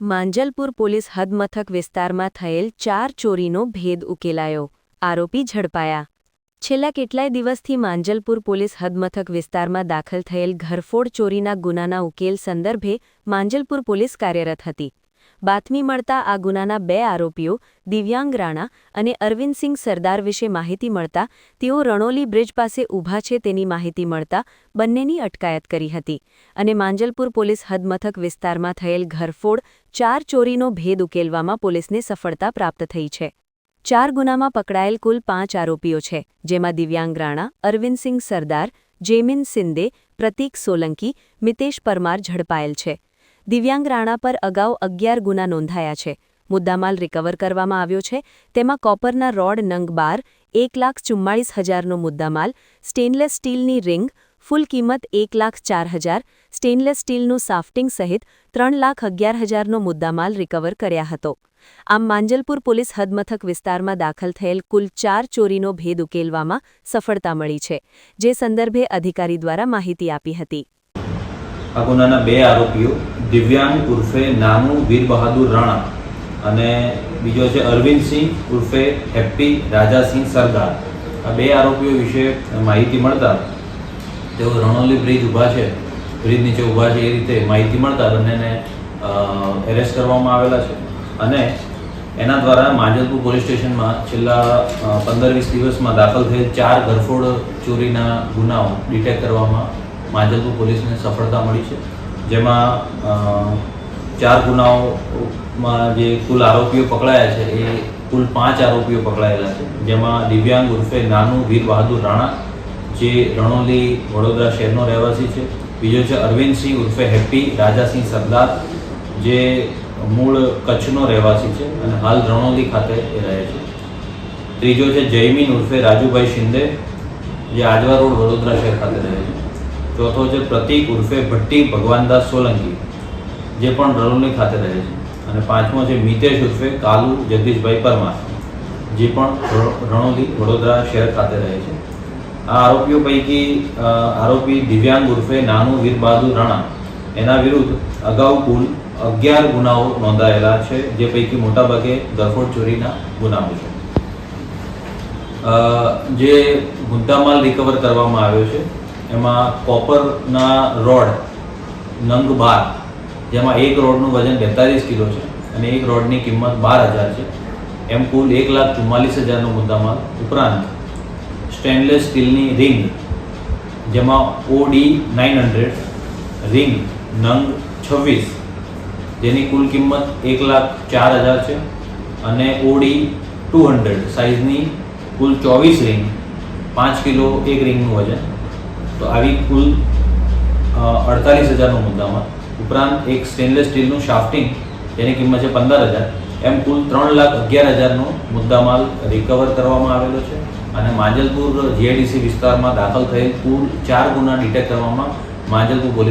Manjalpur police હદમથક વિસ્તારમાં થયેલ 4 ચોરીનો ભેદ ઉકેલાયો. આરોપી ઝડપાયા. છેલ્લા કેટલાય દિવસથી માંજલપુર પોલીસ હદમથક વિસ્તારમાં દાખલ થયેલ ઘરફોડ ચોરીના ગુનાના ઉકેલ સંદર્ભે માંજલપુર પોલીસ કાર્યરત હતી. બાતમી મળતા આ ગુનાના 2 આરોપીઓ દિવ્યાંગ રાણા અને અરવિંદસિંહ સરદાર વિશે માહિતી મળતા તેઓ રણોલી બ્રિજ પાસે ઊભા છે તેની માહિતી મળતા બંનેની અટકાયત કરી હતી અને માંજલપુર પોલીસ હદમથક વિસ્તારમાં થયેલ ઘરફોડ 4 ચોરીનો ભેદ ઉકેલવામાં પોલીસને સફળતા પ્રાપ્ત થઈ છે. 4 ગુનામાં પકડાયેલ કુલ 5 આરોપીઓ છે, જેમાં દિવ્યાંગ રાણા, અરવિંદસિંહ સરદાર, જેમિન સિંદે, પ્રતીક સોલંકી, મિતેશ પરમાર ઝડપાયેલ છે. દિવ્યાંગ રાણા પર અગાઉ 11 ગુના નોંધાયા છે. મુદ્દામાલ રિકવર કરવામાં આવ્યો છે. તેમાં કોપરના રોડ નંગ 12, 1,44,000નો મુદ્દામાલ, સ્ટેનલેસ સ્ટીલની રિંગ, ફૂલ કિંમત 1,04,000, સ્ટેનલેસ સ્ટીલનું સાફ્ટિંગ સહિત 3,11,000નો મુદ્દામાલ રિકવર કર્યા હતો. આમ માંજલપુર પોલીસ હદમથક વિસ્તારમાં દાખલ થયેલ કુલ 4 ચોરીનો ભેદ ઉકેલવામાં સફળતા મળી છે, જે સંદર્ભે અધિકારી દ્વારા માહિતી આપી હતી. આ ગુનાના 2 આરોપીઓ દિવ્યાંગ ઉર્ફે નાનુ વીર બહાદુર રાણા અને બીજો છે અરવિંદસિંહ ઉર્ફે હેપ્પી રાજાસિંહ સરદાર. આ 2 આરોપીઓ વિશે માહિતી મળતા તેઓ રણોલી બ્રિજ ઊભા છે, બ્રિજ નીચે ઊભા છે એ રીતે માહિતી મળતા બંનેને એરેસ્ટ કરવામાં આવેલા છે અને એના દ્વારા માંજલપુર પોલીસ સ્ટેશનમાં છેલ્લા 15-20 દિવસમાં દાખલ થયેલ 4 ઘરફોડ ચોરીના ગુનાઓ ડિટેક્ટ કરવામાં માંજલપુર પોલીસને સફળતા મળી છે. જેમાં 4 ગુનાઓમાં જે કુલ આરોપીઓ પકડાયા છે એ કુલ 5 આરોપીઓ પકડાયેલા છે, જેમાં દિવ્યાંગ ઉર્ફે નાનુ વીર બહાદુર રાણા જે રણોલી વડોદરા શહેરનો રહેવાસી છે. બીજો છે અરવિંદસિંહ ઉર્ફે હેપ્પી રાજાસિંહ સરદાર જે મૂળ કચ્છનો રહેવાસી છે અને હાલ રણોલી ખાતે રહે છે. ત્રીજો છે જયમીન ઉર્ફે રાજુભાઈ શિંદે જે આજવા રોડ વડોદરા શહેર ખાતે રહે છે. ચોથો છે પ્રતીક ઉર્ફે ભટ્ટી ભગવાનદાસ સોલંકી જે પણ રણોલી ખાતે રહે છે અને 5મો છે મિતેશ ઉર્ફે કાલુ જગદીશભાઈ પરમાર જે પણ રણોલી વડોદરા શહેર ખાતે રહે છે. આ આરોપીઓ પૈકી આરોપી દિવ્યાંગ ઉર્ફે નાનુ વીર બહાદુર રાણા એના વિરુદ્ધ અગાઉ કુલ 11 ગુનાઓ નોંધાયેલા છે, જે પૈકી મોટાભાગે ઘરફોડ ચોરીના ગુનાઓ છે. જે મુદ્દામાલ રિકવર કરવામાં આવ્યો છે એમાં કોપરના રોડ નંગ 12 જેમાં એક રોડનું વજન 42 કિલો છે અને એક રોડની કિંમત 12,000 છે. એમ કુલ 1,44,000નો મુદ્દામાલ ઉપરાંત સ્ટેનલેસ સ્ટીલની રિંગ જેમાં OD 900 રિંગ નંગ 26 જેની કુલ કિંમત 1,04,000 છે અને OD 200 સાઇઝની કુલ 24 રિંગ 5 કિલો એક રિંગનું વજન, તો આવી કુલ 48,000નો મુદ્દામાલ ઉપરાંત એક સ્ટેનલેસ સ્ટીલનું શાફ્ટિંગ જેની કિંમત છે 15,000. એમ કુલ 3,11,000નો મુદ્દામાલ રિકવર કરવામાં આવેલો છે અને માંજલપુર GIDC વિસ્તારમાં દાખલ થયેલ કુલ 4 ગુના ડિટેક્ટ કરવામાં માંજલપુર પોલીસ